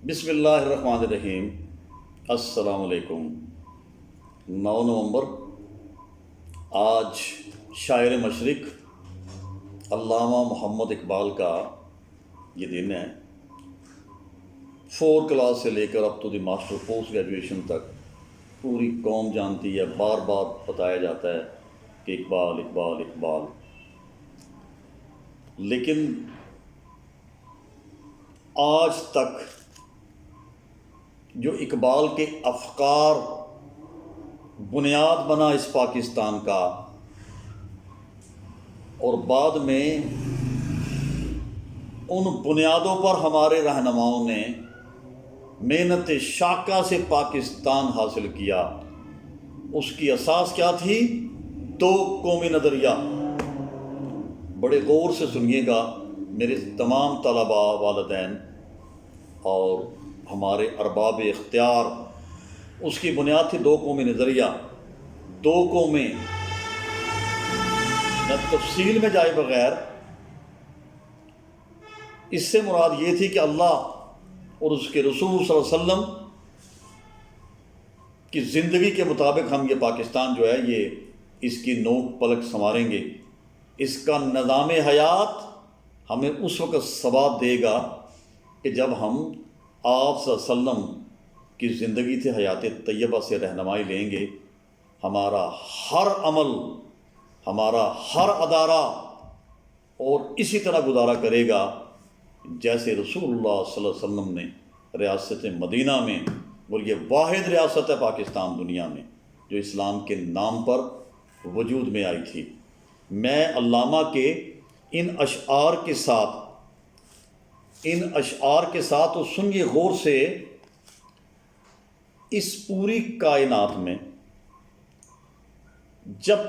بسم اللہ الرحمن الرحیم۔ السلام علیکم۔ 9 نومبر، آج شاعر مشرق علامہ محمد اقبال کا یہ دن ہے۔ 4 کلاس سے لے کر اب تو دی ماسٹر پوسٹ گریجویشن تک پوری قوم جانتی ہے، بار بار بتایا جاتا ہے کہ اقبال اقبال اقبال، لیکن آج تک جو اقبال کے افکار بنیاد بنا اس پاکستان کا، اور بعد میں ان بنیادوں پر ہمارے رہنماؤں نے محنت شاقہ سے پاکستان حاصل کیا، اس کی اساس کیا تھی؟ 2 قومی نظریہ۔ بڑے غور سے سنیے گا میرے تمام طلباء، والدین اور ہمارے ارباب اختیار۔ اس کی بنیاد تھی 2 قومی نظریہ، 2 قومیں۔ نہ تفصیل میں جائے بغیر، اس سے مراد یہ تھی کہ اللہ اور اس کے رسول صلی اللہ علیہ وسلم کی زندگی کے مطابق ہم یہ پاکستان جو ہے یہ اس کی نوک پلک سنواریں گے، اس کا نظام حیات ہمیں اس وقت ثبات دے گا کہ جب ہم آپ صلی اللہ علیہ وسلم کی زندگی سے، حیات طیبہ سے رہنمائی لیں گے۔ ہمارا ہر عمل، ہمارا ہر ادارہ اور اسی طرح گزارا کرے گا جیسے رسول اللہ صلی اللہ علیہ وسلم نے ریاست مدینہ میں، اور یہ واحد ریاست ہے پاکستان دنیا میں جو اسلام کے نام پر وجود میں آئی تھی۔ میں علامہ کے ان اشعار کے ساتھ تو سنیے غور سے، اس پوری کائنات میں جب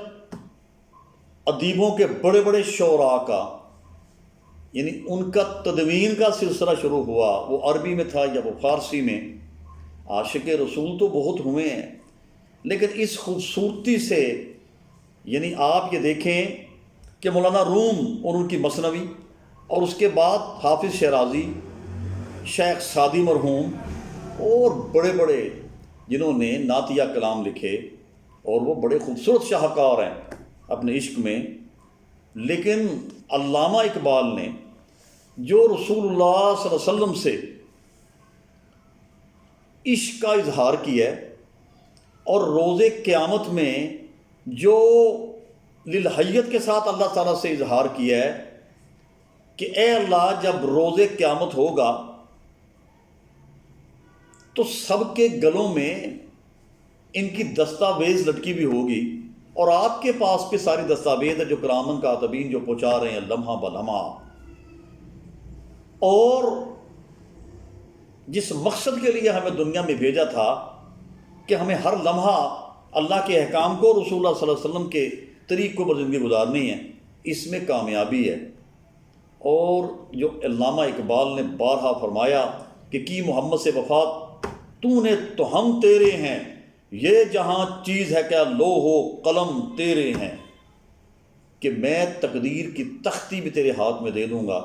ادیبوں کے بڑے بڑے شعراء کا، یعنی ان کا تدوین کا سلسلہ شروع ہوا، وہ عربی میں تھا یا وہ فارسی میں، عاشق رسول تو بہت ہوئے ہیں، لیکن اس خوبصورتی سے، یعنی آپ یہ دیکھیں کہ مولانا روم اور ان کی مثنوی، اور اس کے بعد حافظ شیرازی، شیخ سعدی مرحوم، اور بڑے بڑے جنہوں نے نعتیہ کلام لکھے، اور وہ بڑے خوبصورت شاہکار ہیں اپنے عشق میں، لیکن علامہ اقبال نے جو رسول اللہ صلی اللہ علیہ وسلم سے عشق کا اظہار کیا ہے، اور روز قیامت میں جو للحیت کے ساتھ اللہ تعالیٰ سے اظہار کیا ہے کہ اے اللہ جب روز قیامت ہوگا تو سب کے گلوں میں ان کی دستاویز لٹکی بھی ہوگی، اور آپ کے پاس بھی ساری دستاویز ہے جو کرامن کاتبین جو پہنچا رہے ہیں لمحہ بلمحہ۔ اور جس مقصد کے لیے ہمیں دنیا میں بھیجا تھا کہ ہمیں ہر لمحہ اللہ کے احکام کو، رسول اللہ صلی اللہ علیہ وسلم کے طریقوں پر زندگی گزارنی ہے، اس میں کامیابی ہے۔ اور جو علامہ اقبال نے بارہا فرمایا کہ کی محمد سے وفات تو نے تو ہم تیرے ہیں، یہ جہاں چیز ہے کیا لوح و قلم تیرے ہیں، کہ میں تقدیر کی تختی بھی تیرے ہاتھ میں دے دوں گا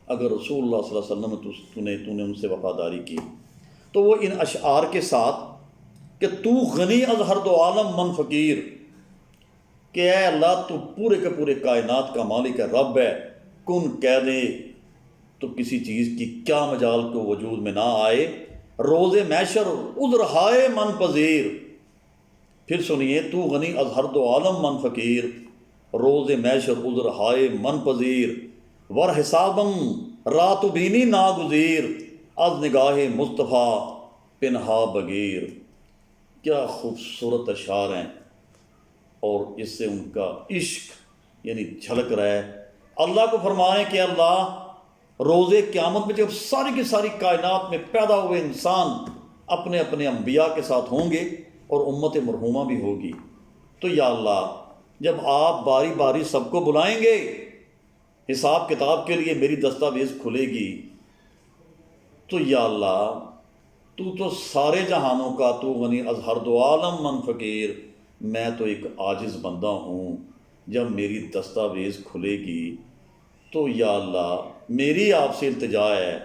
اگر رسول اللہ صلی اللہ علیہ وسلم تو نے ان سے وفاداری کی۔ تو وہ ان اشعار کے ساتھ کہ تو غنی از ہر دو عالم من فقیر، کہ اے اللہ تو پورے کے پورے کائنات کا مالک ہے، رب ہے، کن کہہ دے تو کسی چیز کی کیا مجال کو وجود میں نہ آئے، روز محشر عذر ہائے من پذیر۔ پھر سنیے، تو غنی از ہر دو عالم من فقیر، روز محشر عذر ہائے من پذیر، ور حسابم رات بینی ناگزیر، از نگاہ مصطفیٰ پنہا بگیر۔ کیا خوبصورت اشعار ہیں، اور اس سے ان کا عشق یعنی جھلک رہا ہے۔ اللہ کو فرمائیں کہ اللہ روز قیامت میں جب ساری کی ساری کائنات میں پیدا ہوئے انسان اپنے اپنے انبیاء کے ساتھ ہوں گے اور امت مرحومہ بھی ہوگی، تو یا اللہ جب آپ باری باری سب کو بلائیں گے حساب کتاب کے لیے، میری دستاویز کھلے گی، تو یا اللہ تو سارے جہانوں کا، تو غنی از ہر دو عالم من فقیر، میں تو ایک عاجز بندہ ہوں، جب میری دستاویز کھلے گی تو یا اللہ میری آپ سے التجا ہے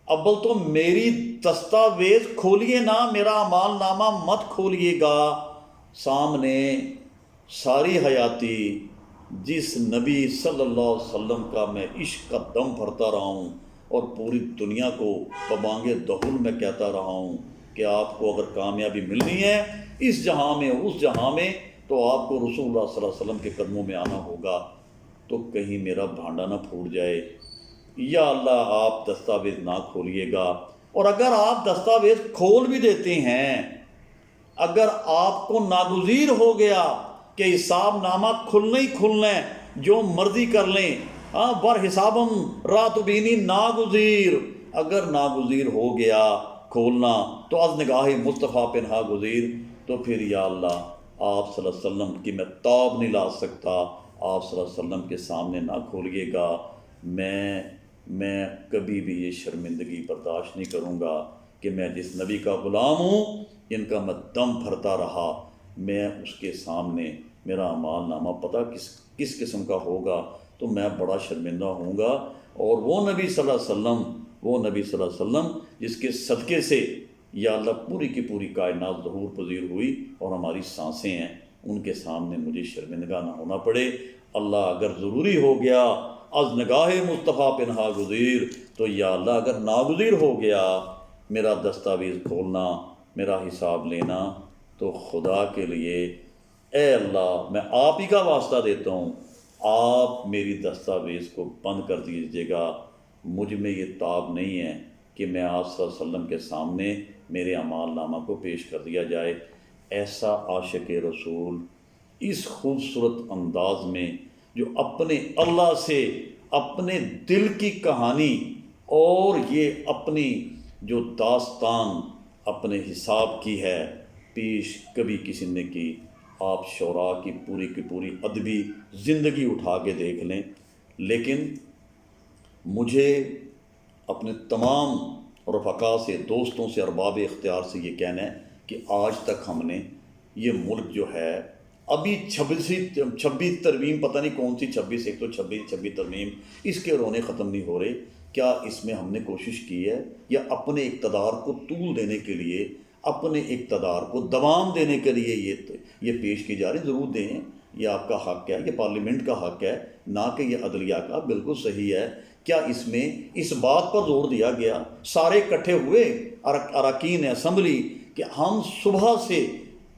اول تو میری دستاویز کھولیے نا، میرا اعمال نامہ مت کھولیے گا۔ سامنے ساری حیاتی جس نبی صلی اللہ علیہ وسلم کا میں عشق کا دم بھرتا رہا ہوں اور پوری دنیا کو ببانگ دہل میں کہتا رہا ہوں کہ آپ کو اگر کامیابی ملنی ہے اس جہاں میں اس جہاں میں تو آپ کو رسول اللہ صلی اللہ علیہ وسلم کے قدموں میں آنا ہوگا، تو کہیں میرا بھانڈا نہ پھوٹ جائے۔ یا اللہ آپ دستاویز نہ کھولیے گا، اور اگر آپ دستاویز کھول بھی دیتے ہیں، اگر آپ کو ناگزیر ہو گیا کہ حساب نامہ کھلنا ہی کھلنا ہے، جو مرضی کر لیں، ہاں بر حسابم رات بینی ناگزیر، اگر ناگزیر ہو گیا کھولنا تو از نگاہ مصطفیٰ پنہا گزیر، تو پھر یا اللہ آپ صلی اللہ علیہ وسلم کی میں تاب نہیں لا سکتا، آپ صلی اللہ علیہ وسلم کے سامنے نہ کھولیے گا۔ میں کبھی بھی یہ شرمندگی برداشت نہیں کروں گا کہ میں جس نبی کا غلام ہوں، جن کا میں دم بھرتا رہا، میں اس کے سامنے میرا اعمال نامہ پتہ کس قسم کا ہوگا، تو میں بڑا شرمندہ ہوں گا۔ اور وہ نبی صلی اللہ علیہ وسلم جس کے صدقے سے یا اللہ پوری کی پوری کائنات ظہور پذیر ہوئی اور ہماری سانسیں ہیں، ان کے سامنے مجھے شرمندگا نہ ہونا پڑے۔ اللہ اگر ضروری ہو گیا از نگاہ مصطفیٰ پنہا گزیر، تو یا اللہ اگر ناگزیر ہو گیا میرا دستاویز کھولنا، میرا حساب لینا، تو خدا کے لیے اے اللہ میں آپ ہی کا واسطہ دیتا ہوں، آپ میری دستاویز کو بند کر دیجیے گا۔ مجھ میں یہ تاب نہیں ہے کہ میں آپ صلی اللہ علیہ وسلم کے سامنے میرے اعمال نامہ کو پیش کر دیا جائے۔ ایسا عاشق رسول اس خوبصورت انداز میں جو اپنے اللہ سے اپنے دل کی کہانی اور یہ اپنی جو داستان اپنے حساب کی ہے پیش کبھی کسی نے کی، آپ شعراء کی پوری ادبی زندگی اٹھا کے دیکھ لیں۔ لیکن مجھے اپنے تمام رفقا سے، دوستوں سے، ارباب اختیار سے یہ کہنا ہے کہ آج تک ہم نے یہ ملک جو ہے ابھی 26 ترمیم، پتہ نہیں کون سی 26 ترمیم، اس کے رونے ختم نہیں ہو رہے۔ کیا اس میں ہم نے کوشش کی ہے یا اپنے اقتدار کو طول دینے کے لیے، اپنے اقتدار کو دوام دینے کے لیے یہ پیش کی جا رہی؟ ضرور دیں، یہ آپ کا حق ہے، یہ پارلیمنٹ کا حق ہے، نہ کہ یہ عدلیہ کا۔ بالکل صحیح ہے۔ کیا اس میں اس بات پر زور دیا گیا، سارے اکٹھے ہوئے اراکین اسمبلی، کہ ہم صبح سے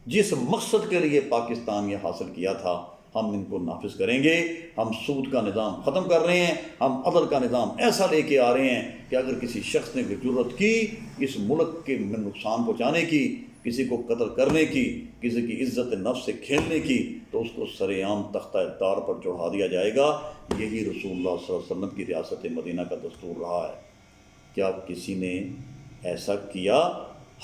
جس مقصد کے لیے پاکستان یہ حاصل کیا تھا ہم ان کو نافذ کریں گے، ہم سود کا نظام ختم کر رہے ہیں، ہم عدل کا نظام ایسا لے کے آ رہے ہیں کہ اگر کسی شخص نے جرأت کی اس ملک کے میں نقصان پہنچانے کی، کسی کو قتل کرنے کی، کسی کی عزت نفس سے کھیلنے کی، تو اس کو سر عام تختہ دار پر چڑھا دیا جائے گا۔ یہی رسول اللہ صلی اللہ علیہ وسلم کی ریاست مدینہ کا دستور رہا ہے۔ کیا کسی نے ایسا کیا؟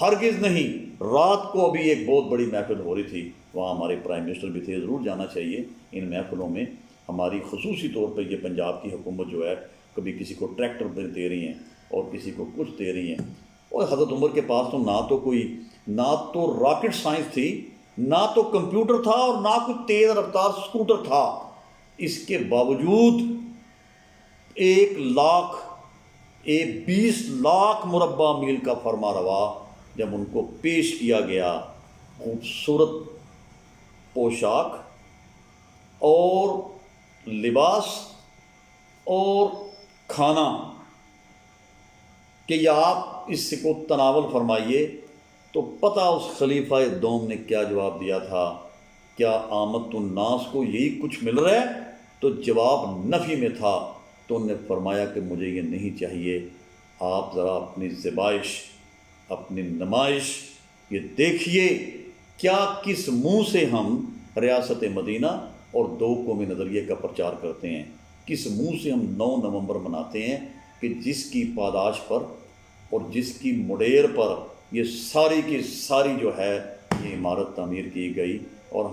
ہرگز نہیں۔ رات کو ابھی ایک بہت بڑی محفل ہو رہی تھی، وہاں ہمارے پرائم منسٹر بھی تھے، ضرور جانا چاہیے ان محفلوں میں۔ ہماری خصوصی طور پہ یہ پنجاب کی حکومت جو ہے کبھی کسی کو ٹریکٹر دے رہی ہیں اور کسی کو کچھ دے رہی ہیں، اور حضرت عمر کے پاس تو نہ تو راکٹ سائنس تھی، نہ تو کمپیوٹر تھا، اور نہ کوئی تیز رفتار سکوٹر تھا۔ اس کے باوجود 20 لاکھ مربع میل کا فرما روا جب ان کو پیش کیا گیا، خوبصورت پوشاک اور لباس اور کھانا، کہ یہ آپ اس کو تناول فرمائیے، تو پتہ اس خلیفہ دوم نے کیا جواب دیا تھا؟ کیا آمد الناس کو یہی کچھ مل رہا ہے؟ تو جواب نفی میں تھا۔ تو انہوں نے فرمایا کہ مجھے یہ نہیں چاہیے، آپ ذرا اپنی ذبائش، اپنی نمائش یہ دیکھیے، کیا کس منہ سے ہم ریاست مدینہ اور 2 قومی نظریے کا پرچار کرتے ہیں، کس منہ سے ہم 9 نومبر مناتے ہیں، کہ جس کی پاداش پر اور جس کی مڈیر پر یہ ساری کی ساری جو ہے یہ عمارت تعمیر کی گئی، اور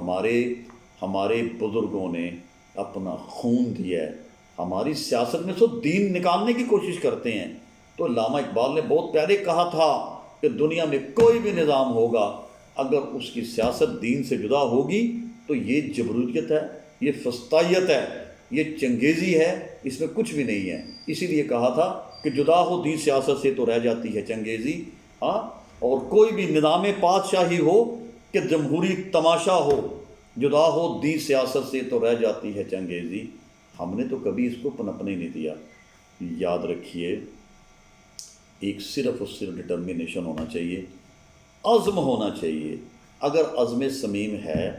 ہمارے بزرگوں نے اپنا خون دیا ہے۔ ہماری سیاست میں تو دین نکالنے کی کوشش کرتے ہیں۔ تو علامہ اقبال نے بہت پہلے کہا تھا کہ دنیا میں کوئی بھی نظام ہوگا، اگر اس کی سیاست دین سے جدا ہوگی تو یہ جبروریت ہے، یہ فسطائیت ہے، یہ چنگیزی ہے، اس میں کچھ بھی نہیں ہے۔ اسی لیے کہا تھا کہ جدا ہو دین سیاست سے تو رہ جاتی ہے چنگیزی، ہاں، اور کوئی بھی نظام پادشاہی ہو کہ جمہوری تماشا ہو، جدا ہو دین سیاست سے تو رہ جاتی ہے چنگیزی۔ ہم نے تو کبھی اس کو پنپنے نہیں دیا۔ یاد رکھیے، ایک صرف اور صرف ڈٹرمنیشن ہونا چاہیے، عزم ہونا چاہیے۔ اگر عزم سمیم ہے،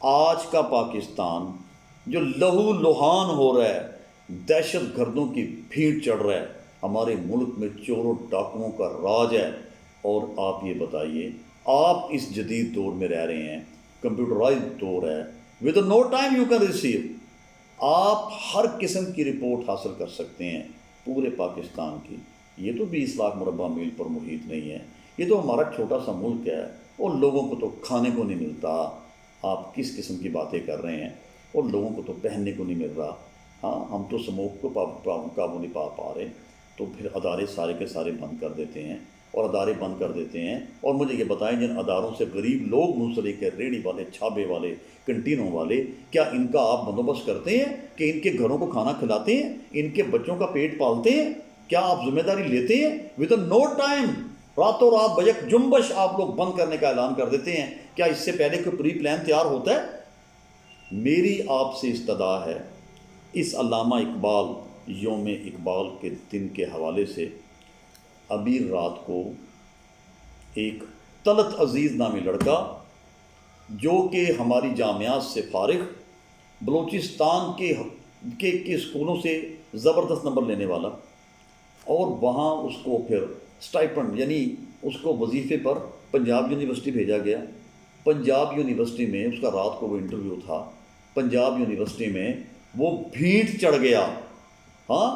آج کا پاکستان جو لہو لہان ہو رہا ہے، دہشت گردوں کی بھیڑ چڑھ رہا ہے، ہمارے ملک میں چوروں ڈاکوؤں کا راج ہے، اور آپ یہ بتائیے، آپ اس جدید دور میں رہ رہے ہیں، کمپیوٹرائز دور ہے، with no time you can receive, آپ ہر قسم کی رپورٹ حاصل کر سکتے ہیں پورے پاکستان کی۔ یہ تو 20 لاکھ مربع میل پر محیط نہیں ہے، یہ تو ہمارا چھوٹا سا ملک ہے، اور لوگوں کو تو کھانے کو نہیں ملتا۔ آپ کس قسم کی باتیں کر رہے ہیں؟ اور لوگوں کو تو پہننے کو نہیں مل رہا۔ ہاں، ہم تو اسموک کو قابو نہیں پا رہے، تو پھر ادارے سارے کے سارے بند کر دیتے ہیں، اور ادارے بند کر دیتے ہیں۔ اور مجھے یہ بتائیں، جن اداروں سے غریب لوگ منسلک ہیں، ریڑھی والے، چھابے والے، کنٹینوں والے، کیا ان کا آپ بندوبست کرتے ہیں کہ ان کے گھروں کو کھانا کھلاتے ہیں، ان کے بچوں کا پیٹ پالتے ہیں؟ کیا آپ ذمہ داری لیتے ہیں؟ ود نو ٹائم، راتوں رات بیک جنبش آپ لوگ بند کرنے کا اعلان کر دیتے ہیں۔ کیا اس سے پہلے کوئی پری پلان تیار ہوتا ہے؟ میری آپ سے استدعا ہے، اس علامہ اقبال یوم اقبال کے دن کے حوالے سے، ابھی رات کو ایک طلعت عزیز نامی لڑکا، جو کہ ہماری جامعات سے فارغ، بلوچستان کے اسکولوں سے زبردست نمبر لینے والا، اور وہاں اس کو پھر اسٹائپنڈ، یعنی اس کو وظیفے پر پنجاب یونیورسٹی بھیجا گیا۔ پنجاب یونیورسٹی میں اس کا رات کو وہ انٹرویو تھا، پنجاب یونیورسٹی میں وہ بھیڑ چڑھ گیا۔ ہاں،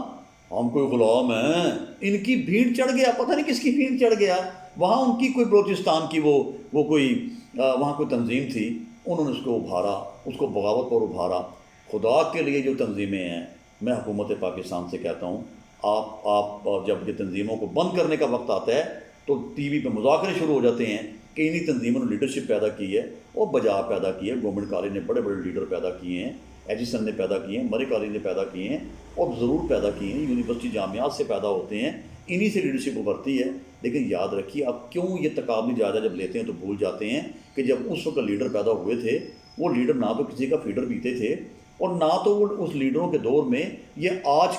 ہم کوئی غلام ہیں، ان کی بھیڑ چڑھ گیا، پتہ نہیں کس کی بھیڑ چڑھ گیا۔ وہاں ان کی کوئی بلوچستان کی وہ کوئی وہاں کوئی تنظیم تھی، انہوں نے اس کو ابھارا، اس کو بغاوت پر ابھارا۔ خدا کے لیے جو تنظیمیں ہیں، میں حکومت پاکستان سے کہتا ہوں، آپ جب یہ تنظیموں کو بند کرنے کا وقت آتا ہے تو ٹی وی پہ مذاکرے شروع ہو جاتے ہیں کہ انہی تنظیموں نے لیڈرشپ پیدا کی ہے، اور بجا پیدا کی ہے۔ گورنمنٹ کالج نے بڑے بڑے لیڈر پیدا کیے ہیں، ایجیسن نے پیدا کیے ہیں، مرے کالج نے پیدا کیے ہیں، اور ضرور پیدا کیے ہیں، یونیورسٹی جامعات سے پیدا ہوتے ہیں، انہی سے لیڈرشپ ابھرتی ہے۔ لیکن یاد رکھیے، آپ کیوں یہ تقابلی جائزہ جب لیتے ہیں تو بھول جاتے ہیں کہ جب اس وقت لیڈر پیدا ہوئے تھے، وہ لیڈر نہ تو کسی کا فیڈر پیتے تھے، اور نہ تو وہ اس لیڈروں کے دور میں یہ آج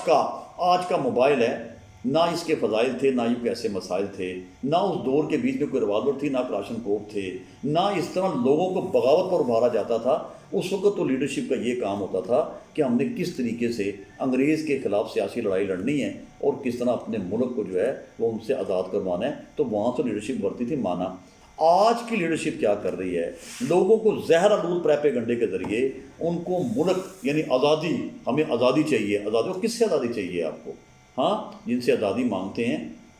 کا موبائل ہے، نہ اس کے فضائل تھے، نہ یہ ایسے مسائل تھے، نہ اس دور کے بیچ میں کوئی ریوالور تھی، نہ کلاشن کوپ تھے، نہ اس طرح لوگوں کو بغاوت پر ابھارا جاتا تھا۔ اس وقت تو لیڈرشپ کا یہ کام ہوتا تھا کہ ہم نے کس طریقے سے انگریز کے خلاف سیاسی لڑائی لڑنی ہے، اور کس طرح اپنے ملک کو جو ہے وہ ان سے آزاد کروانا ہے، تو وہاں سے لیڈرشپ بڑھتی تھی مانا۔ آج کی لیڈرشپ کیا کر رہی ہے؟ لوگوں کو زہر آلود پریپیگنڈے کے ذریعے ان کو ملک، یعنی آزادی، ہمیں آزادی چاہیے، آزادی، اور کس سے آزادی چاہیے آپ کو؟ ہاں، جن سے آزادی مانگتے ہیں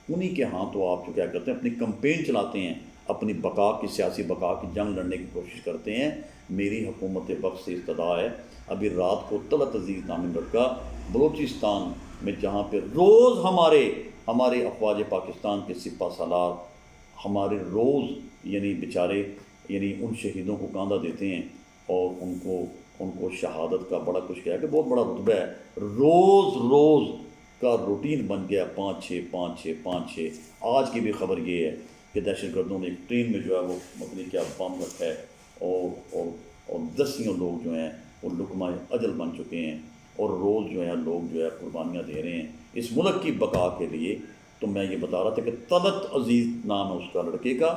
انہی کے ہاں تو آپ جو کیا کرتے ہیں، اپنی کمپین چلاتے ہیں، اپنی بقا کی، سیاسی بقا کی جنگ لڑنے کی کوشش کرتے ہیں۔ میری حکومت وقت سے استدعا ہے، ابھی رات کو طلعت عزیز نامی لڑکا بلوچستان میں، جہاں پہ روز ہمارے افواج پاکستان کے سپہ سالار ہمارے روز یعنی بیچارے، یعنی ان شہیدوں کو کاندھا دیتے ہیں، اور ان کو شہادت کا بڑا کچھ کیا کہ بہت بڑا رتبہ ہے، روز کا روٹین بن گیا، 5-6۔ آج کی بھی خبر یہ ہے کہ دہشت گردوں نے ایک ٹرین میں جو ہے وہ مطلب کیا بم رکھا ہے، اور دسیوں لوگ جو ہیں وہ لقمہ اجل بن چکے ہیں، اور روز جو ہے لوگ جو ہے قربانیاں دے رہے ہیں اس ملک کی بقا کے لیے۔ تو میں یہ بتا رہا تھا کہ طلعت عزیز نام ہے اس کا لڑکے کا،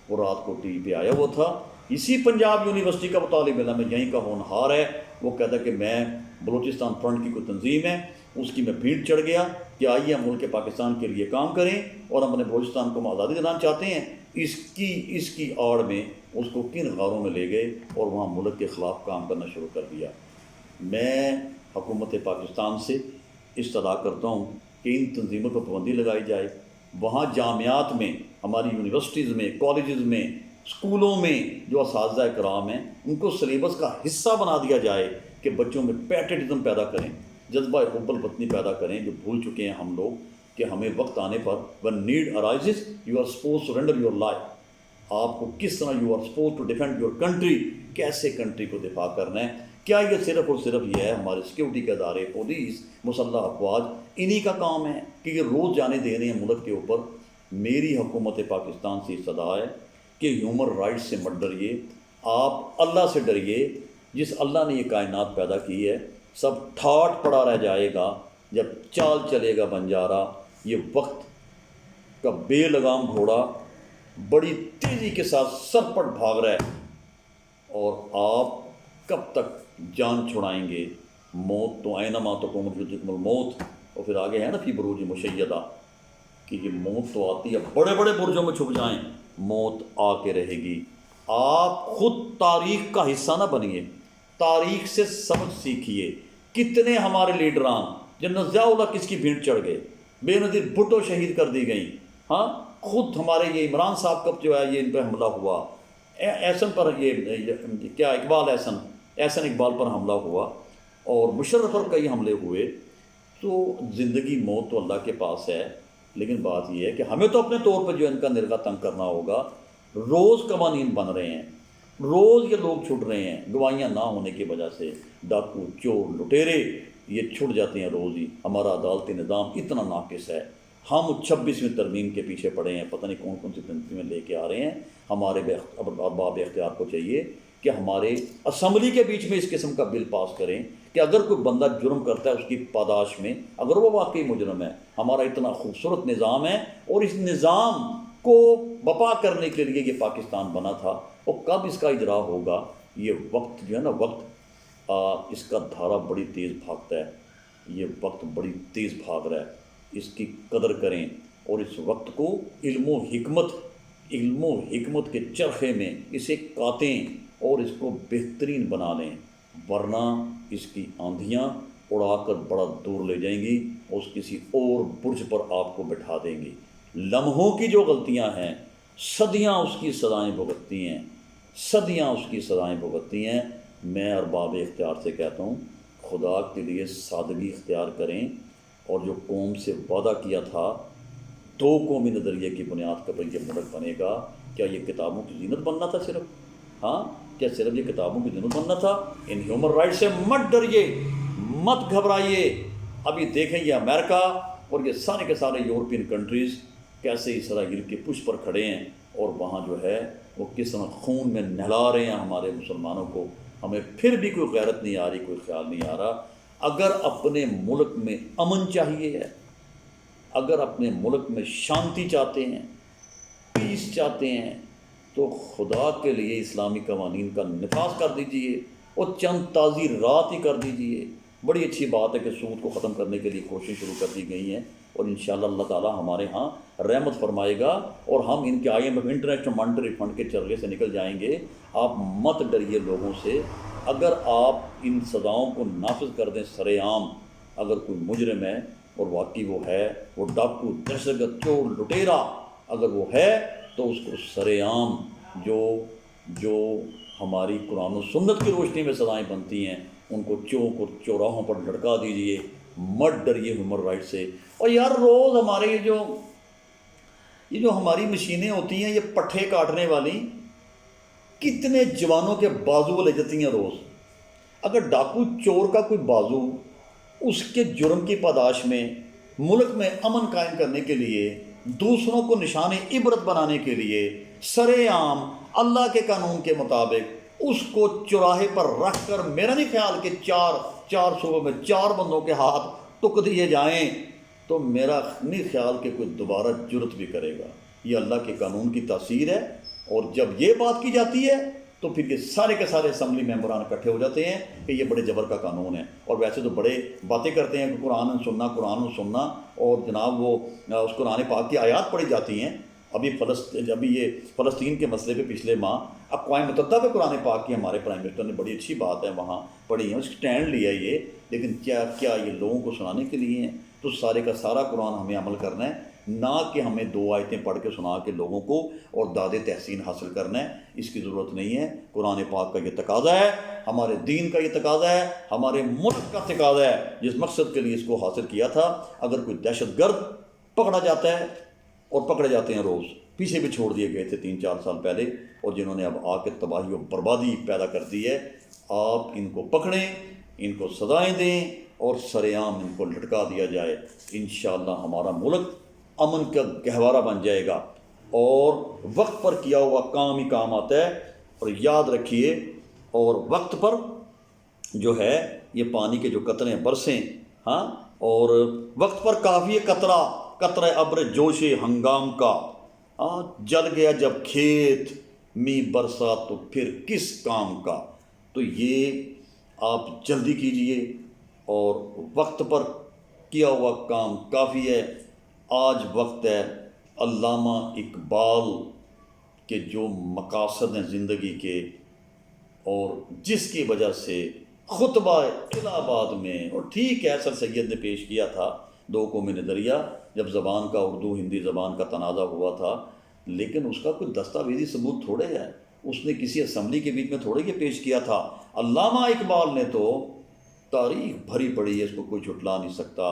وہ رات کو ٹی وی پہ آیا ہوا تھا، اسی پنجاب یونیورسٹی کا وہ طالب علم ہے، یہیں کا ہونہار ہے۔ وہ کہتا ہے کہ میں بلوچستان فرنٹ کی کوئی تنظیم ہے، اس کی میں بھیڑ چڑھ گیا کہ آئیے ہم ملک پاکستان کے لیے کام کریں، اور ہم اپنے بلوچستان کو آزادی دلانا چاہتے ہیں۔ اس کی آڑ میں اس کو کن غاروں میں لے گئے، اور وہاں ملک کے خلاف کام کرنا شروع کر دیا۔ میں حکومت پاکستان سے استدعا کرتا ہوں کہ ان تنظیموں پر پابندی لگائی جائے، وہاں جامعات میں، ہماری یونیورسٹیز میں، کالجز میں، اسکولوں میں جو اساتذہ کرام ہیں ان کو سلیبس کا حصہ بنا دیا جائے، کہ بچوں میں پیٹرٹزم پیدا کریں، جذبہ حب الوطنی پیدا کریں، جو بھول چکے ہیں ہم لوگ، کہ ہمیں وقت آنے پر when need arises you are supposed to surrender your life، آپ کو کس طرح you are supposed to defend your country، کیسے کنٹری کو دفاع کرنا ہے، کیا یہ صرف اور صرف یہ ہے ہمارے سیکیورٹی کے ادارے، پولیس، مسلح افواج، انہی کا کام ہے کہ یہ روز جانے دے رہے ہیں ملک کے اوپر؟ میری حکومت پاکستان سے صدا ہے کہ ہیومن رائٹس سے مت ڈریے، آپ اللہ سے ڈریے، جس اللہ نے یہ کائنات پیدا کی ہے۔ سب ٹھاٹ پڑا رہ جائے گا جب چال چلے گا بنجارا۔ یہ وقت کا بے لگام گھوڑا بڑی تیزی کے ساتھ سرپٹ بھاگ رہا ہے، اور آپ کب تک جان چھڑائیں گے؟ موت تو اینما تکون یدرککم الموت، اور پھر آگے ہے نا فی بروج مشیدہ، کہ یہ موت تو آتی ہے، بڑے بڑے برجوں میں چھپ جائیں، موت آ کے رہے گی۔ آپ خود تاریخ کا حصہ نہ بنیے، تاریخ سے سبق سیکھیے۔ کتنے ہمارے لیڈران جنرل ضیاء اللہ کس کی بھیڑ چڑھ گئے، بے نظیر بھٹو شہید کر دی گئیں، ہاں خود ہمارے یہ عمران صاحب کا جو ہے یہ ان پہ حملہ ہوا، احسن پر یہ کیا اقبال احسن اقبال پر حملہ ہوا، اور مشرف پر کئی حملے ہوئے۔ تو زندگی موت تو اللہ کے پاس ہے، لیکن بات یہ ہے کہ ہمیں تو اپنے طور پر جو ان کا نرغہ تنگ کرنا ہوگا۔ روز قوانین بن رہے ہیں، روز یہ لوگ چھٹ رہے ہیں، گواہیاں نہ ہونے کی وجہ سے، ڈاکو، چور، لٹیرے یہ چھٹ جاتے ہیں روز ہی۔ ہمارا عدالتی نظام اتنا ناقص ہے، ہم 26ویں ترمیم کے پیچھے پڑے ہیں، پتہ نہیں کون کون سی ترمیمیں لے کے آ رہے ہیں۔ ہمارے ارباب اختیار کو چاہیے کہ ہمارے اسمبلی کے بیچ میں اس قسم کا بل پاس کریں کہ اگر کوئی بندہ جرم کرتا ہے اس کی پاداش میں، اگر وہ واقعی مجرم ہے۔ ہمارا اتنا خوبصورت نظام ہے، اور اس نظام کو بپا کرنے کے لیے یہ پاکستان بنا تھا، اور کب اس کا اجرا ہوگا؟ یہ وقت جو ہے نا، وقت اس کا دھارا بڑی تیز بھاگتا ہے، یہ وقت بڑی تیز بھاگ رہا ہے، اس کی قدر کریں، اور اس وقت کو علم و حکمت کے چرخے میں اسے کاٹیں اور اس کو بہترین بنا لیں، ورنہ اس کی آندھیاں اڑا کر بڑا دور لے جائیں گی، اور کسی اور برج پر آپ کو بٹھا دیں گی۔ لمحوں کی جو غلطیاں ہیں، صدیاں اس کی سزائیں بھگتتی ہیں، صدیاں اس کی سزائیں بھگتتی ہیں۔ میں ارباب اختیار سے کہتا ہوں، خدا کے لیے سادگی اختیار کریں، اور جو قوم سے وعدہ کیا تھا 2 قومی نظریے کی بنیاد پر یہ ملک بنے گا، کیا یہ کتابوں کی زینت بننا تھا صرف؟ ہاں، کیا صرف یہ کتابوں کی زینت بننا تھا؟ ان ہیومن رائٹ سے مت ڈریے، مت گھبرائیے۔ ابھی دیکھیں یہ امریکہ اور یہ سارے کے سارے یورپین کنٹریز کیسے اسرائیل کے پشت پر کھڑے ہیں، اور وہاں جو ہے وہ کس طرح خون میں نہلا رہے ہیں ہمارے مسلمانوں کو۔ ہمیں پھر بھی کوئی غیرت نہیں آ رہی، کوئی خیال نہیں آ رہا۔ اگر اپنے ملک میں امن چاہیے ہے، اگر اپنے ملک میں شانتی چاہتے ہیں، پیس چاہتے ہیں، تو خدا کے لیے اسلامی قوانین کا نفاذ کر دیجئے، اور چند تعزیرات ہی کر دیجئے۔ بڑی اچھی بات ہے کہ سود کو ختم کرنے کے لیے کوشش شروع کر دی گئی ہیں، اور انشاءاللہ اللہ تعالی ہمارے ہاں رحمت فرمائے گا، اور ہم ان کے IMF انٹرنیشنل مانیٹری فنڈ کے چرغے سے نکل جائیں گے۔ آپ مت ڈریے لوگوں سے۔ اگر آپ ان سزاؤں کو نافذ کر دیں سر عام، اگر کوئی مجرم ہے اور واقعی وہ ہے، وہ ڈاکو، دہشت گرد، چور، لٹیرا اگر وہ ہے، تو اس کو سر عام جو ہماری قرآن و سنت کی روشنی میں سزائیں بنتی ہیں، ان کو چوک اور چوراہوں پر لٹکا دیجئے۔ مت ڈریے ہیومن رائٹ سے۔ اور یار روز ہمارے یہ جو ہماری مشینیں ہوتی ہیں، یہ پٹھے کاٹنے والی، کتنے جوانوں کے بازو لے جاتی ہیں روز۔ اگر ڈاکو چور کا کوئی بازو اس کے جرم کی پاداش میں ملک میں امن قائم کرنے کے لیے، دوسروں کو نشان عبرت بنانے کے لیے، سر عام اللہ کے قانون کے مطابق اس کو چوراہے پر رکھ کر، میرا نہیں خیال کہ چار صوبوں میں 4 بندوں کے ہاتھ ٹک دیے جائیں، تو میرا نہیں خیال کہ کوئی دوبارہ جرت بھی کرے گا۔ یہ اللہ کے قانون کی تاثیر ہے، اور جب یہ بات کی جاتی ہے تو پھر یہ سارے کے سارے اسمبلی ممبران اکٹھے ہو جاتے ہیں کہ یہ بڑے جبر کا قانون ہے، اور ویسے تو بڑے باتیں کرتے ہیں کہ قرآن سننا، اور جناب وہ اس قرآن پاک کی آیات پڑھی جاتی ہیں۔ ابھی یہ فلسطین کے مسئلے پہ پچھلے ماہ اقوام متحدہ پہ قرآن پاک کی ہمارے پرائم منسٹر نے بڑی اچھی بات ہے وہاں پڑھی ہے، اس اسٹینڈ لیا یہ، لیکن کیا یہ لوگوں کو سنانے کے لیے ہیں؟ تو سارے کا سارا قرآن ہمیں عمل کرنا ہے، نہ کہ ہمیں 2 آیتیں پڑھ کے سنا کے لوگوں کو اور داد تحسین حاصل کرنا ہے۔ اس کی ضرورت نہیں ہے۔ قرآن پاک کا یہ تقاضا ہے، ہمارے دین کا یہ تقاضا ہے، ہمارے ملک کا تقاضا ہے، جس مقصد کے لیے اس کو حاصل کیا تھا۔ اگر کوئی دہشت گرد پکڑا جاتا ہے اور پکڑے جاتے ہیں روز، پیچھے بھی چھوڑ دیے گئے تھے 3-4 سال پہلے، اور جنہوں نے اب آ کے تباہی و بربادی پیدا کر دی ہے، آپ ان کو پکڑیں، ان کو سزائیں دیں اور سر عام ان کو لٹکا دیا جائے۔ انشاءاللہ ہمارا ملک امن کا گہوارہ بن جائے گا، اور وقت پر کیا ہوا کام ہی کام آتا ہے۔ اور یاد رکھیے، اور وقت پر جو ہے یہ پانی کے جو قطرے برسیں، ہاں، اور وقت پر کافی قطرہ قطرہ ابر جوش ہنگام کا، ہاں، جل گیا جب کھیت می برسا تو پھر کس کام کا۔ تو یہ آپ جلدی کیجئے، اور وقت پر کیا ہوا کام کافی ہے۔ آج وقت ہے علامہ اقبال کے جو مقاصد ہیں زندگی کے، اور جس کی وجہ سے خطبہ الہ آباد میں، اور ٹھیک ہے سر سید نے پیش کیا تھا 2 قومی نظریہ جب زبان کا، اردو ہندی زبان کا تنازع ہوا تھا، لیکن اس کا کوئی دستاویزی ثبوت تھوڑے ہے، اس نے کسی اسمبلی کے بیچ میں تھوڑے یہ پیش کیا تھا۔ علامہ اقبال نے تو تاریخ بھری پڑی ہے، اس کو کوئی جھٹلا نہیں سکتا۔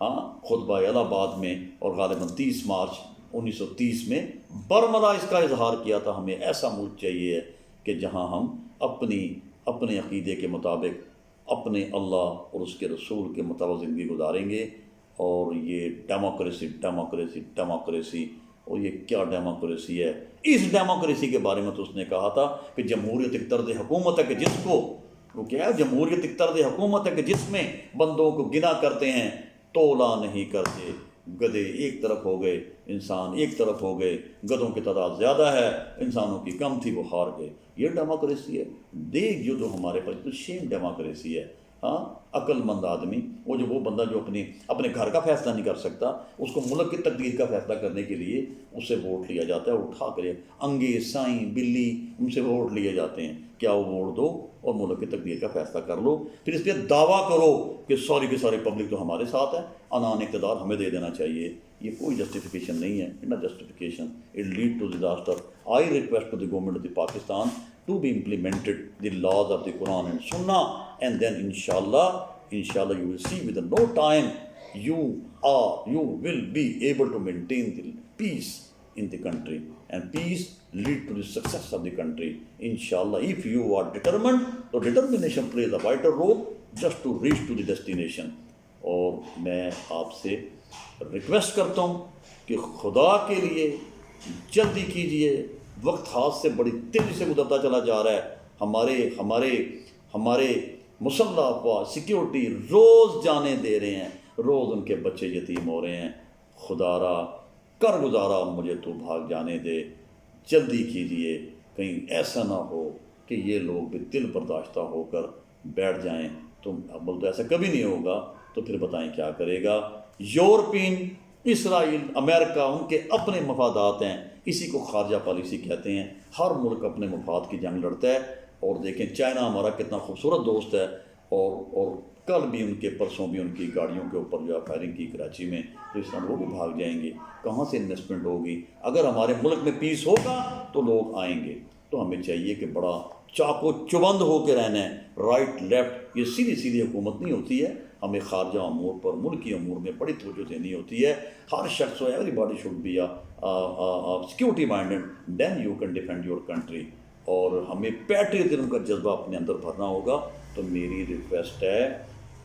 ہاں، خطبہ الہ آباد میں، اور غالباً 30 مارچ 1930 میں برملا اس کا اظہار کیا تھا، ہمیں ایسا ملک چاہیے کہ جہاں ہم اپنے عقیدے کے مطابق اپنے اللہ اور اس کے رسول کے مطابق زندگی گزاریں گے۔ اور یہ ڈیموکریسی ڈیموکریسی ڈیموکریسی، اور یہ کیا ڈیموکریسی ہے؟ اس ڈیموکریسی کے بارے میں تو اس نے کہا تھا کہ جمہوریت ایک طرز حکومت ہے کہ جس کو، وہ کیا ہے، جمہوریت ایک طرز حکومت ہے کہ جس میں بندوں کو گنا کرتے ہیں، تولا نہیں کرتے۔ گدھے ایک طرف ہو گئے، انسان ایک طرف ہو گئے، گدھوں کی تعداد زیادہ ہے، انسانوں کی کم تھی، وہ ہار گئے۔ یہ ڈیموکریسی ہے؟ دیکھ جو ہمارے پاس تو شیم ڈیموکریسی ہے۔ ہاں، عقل مند آدمی، وہ بندہ جو اپنے گھر کا فیصلہ نہیں کر سکتا، اس کو ملک کی تقدیر کا فیصلہ کرنے کے لیے اس سے ووٹ لیا جاتا ہے، اٹھا کر انگے سائیں بلی ان سے ووٹ لیے جاتے ہیں، کیا وہ ووٹ دو اور ملک کی تقدیر کا فیصلہ کر لو، پھر اس پہ دعویٰ کرو کہ ساری کی ساری پبلک تو ہمارے ساتھ ہے، عنان اقتدار ہمیں دے دینا چاہیے۔ یہ کوئی جسٹیفیکیشن نہیں ہے، not justification, it lead to disaster. I request to the government of the Pakistan to be implemented the laws of the Quran and Sunnah, and then inshallah you will see within no time you will be able to maintain the peace in the country, and peace lead to the success of the country. Inshallah, if you are determined, so determination plays a vital role just to reach to the destination. اور میں آپ سے request کرتا ہوں کہ خدا کے لیے جلدی کیجئے، وقت ہاتھ سے بڑی تیزی سے گزرتا چلا جا رہا ہے۔ ہمارے مسلح افواج سیکیورٹی روز جانے دے رہے ہیں، روز ان کے بچے یتیم ہو رہے ہیں۔ خدا را کر گزارا مجھے تو بھاگ جانے دے، جلدی کیجئے، کہیں ایسا نہ ہو کہ یہ لوگ بھی دل برداشتہ ہو کر بیٹھ جائیں۔ تو ایسا کبھی نہیں ہوگا، تو پھر بتائیں کیا کرے گا؟ یورپین، اسرائیل، امریکہ، ان کے اپنے مفادات ہیں، اسی کو خارجہ پالیسی کہتے ہیں۔ ہر ملک اپنے مفاد کی جنگ لڑتا ہے، اور دیکھیں چائنا ہمارا کتنا خوبصورت دوست ہے، اور کل بھی ان کے، پرسوں بھی ان کی گاڑیوں کے اوپر جو ہے فائرنگ کی کراچی میں، تو اس طرح وہ بھی بھاگ جائیں گے۔ کہاں سے انویسٹمنٹ ہوگی؟ اگر ہمارے ملک میں پیس ہوگا تو لوگ آئیں گے۔ تو ہمیں چاہیے کہ بڑا چاقو چبند ہو کے رہنا ہے، رائٹ لیفٹ، یہ سیدھی حکومت نہیں ہوتی ہے۔ ہمیں خارجہ امور پر، ملکی امور میں بڑی توجہ دینی ہوتی ہے۔ ہر شخص، everybody should be security minded, then you can defend your country. اور ہمیں پیٹریٹزم کا جذبہ اپنے اندر بھرنا ہوگا۔ تو میری ریکویسٹ ہے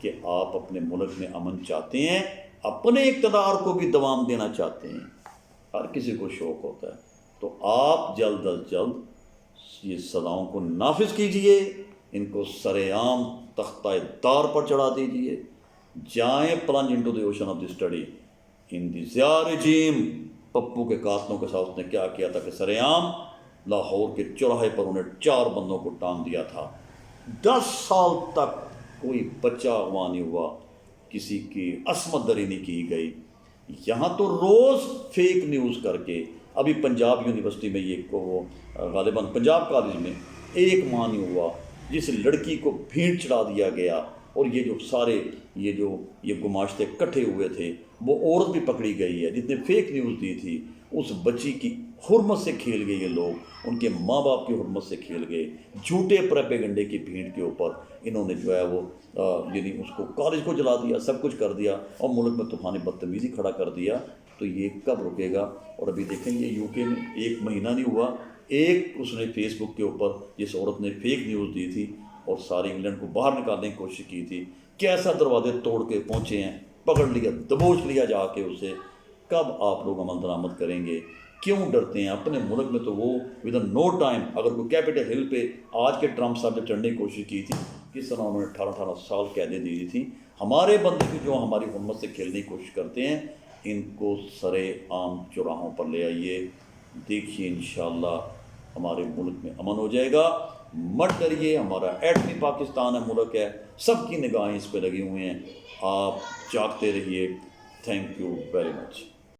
کہ آپ اپنے ملک میں امن چاہتے ہیں، اپنے اقتدار کو بھی دوام دینا چاہتے ہیں، ہر کسی کو شوق ہوتا ہے، تو آپ جلد از جلد یہ سزاؤں کو نافذ کیجئے، ان کو سر عام تختہ دار پر چڑھا دیجئے۔ جائیں plunge into the ocean of the study in the Zia regime. Pappu کے قاتلوں کے ساتھ اس نے کیا کیا تھا کہ سر عام لاہور کے چوراہے پر انہیں 4 بندوں کو ٹانگ دیا تھا۔ 10 سال تک کوئی بچہ اغوا نہیں ہوا، کسی کی عصمت دری نہیں کی گئی۔ یہاں تو روز فیک نیوز کر کے، ابھی پنجاب یونیورسٹی میں غالباً پنجاب کالج میں 1 ماہ نہیں ہوا جس لڑکی کو بھینٹ چڑھا دیا گیا، اور یہ جو سارے یہ گماشتے کٹھے ہوئے تھے، وہ عورت بھی پکڑی گئی ہے جس نے فیک نیوز دی تھی۔ اس بچی کی حرمت سے کھیل گئے یہ لوگ، ان کے ماں باپ کی حرمت سے کھیل گئے، جھوٹے پروپیگنڈے کی بھیڑ کے اوپر انہوں نے جو ہے وہ یعنی اس کو، کالج کو جلا دیا، سب کچھ کر دیا، اور ملک میں طوفان بدتمیزی کھڑا کر دیا۔ تو یہ کب رکے گا؟ اور ابھی دیکھیں یہ یو کے میں 1 مہینہ نہیں ہوا، ایک اس نے فیس بک کے اوپر جس عورت نے فیک نیوز دی تھی اور ساری انگلینڈ کو باہر نکالنے کی کوشش کی تھی، کیسا دروازے توڑ کے پہنچے ہیں، پکڑ لیا، دبوچ لیا جا کے اسے۔ کب آپ لوگ عمل درآمد کریں گے؟ کیوں ڈرتے ہیں؟ اپنے ملک میں تو وہ ود ان نو ٹائم، اگر کوئی کیپٹل ہل پہ آج کے ٹرمپ صاحب نے چڑھنے کی کوشش کی تھی، کس طرح انہوں نے 18 سال قیدیں دی تھی۔ ہمارے بندے بھی جو ہماری حرمت سے کھیلنے کی کوشش کرتے ہیں، ان کو سرے عام چوراہوں پر لے آئیے، دیکھیے انشاءاللہ ہمارے ملک میں امن ہو جائے گا۔ مت ڈریے، ہمارا ایٹمی پاکستان ہے، ملک ہے، سب کی نگاہیں اس پہ لگی ہوئی ہیں، آپ جاگتے رہیے۔ Thank you very much.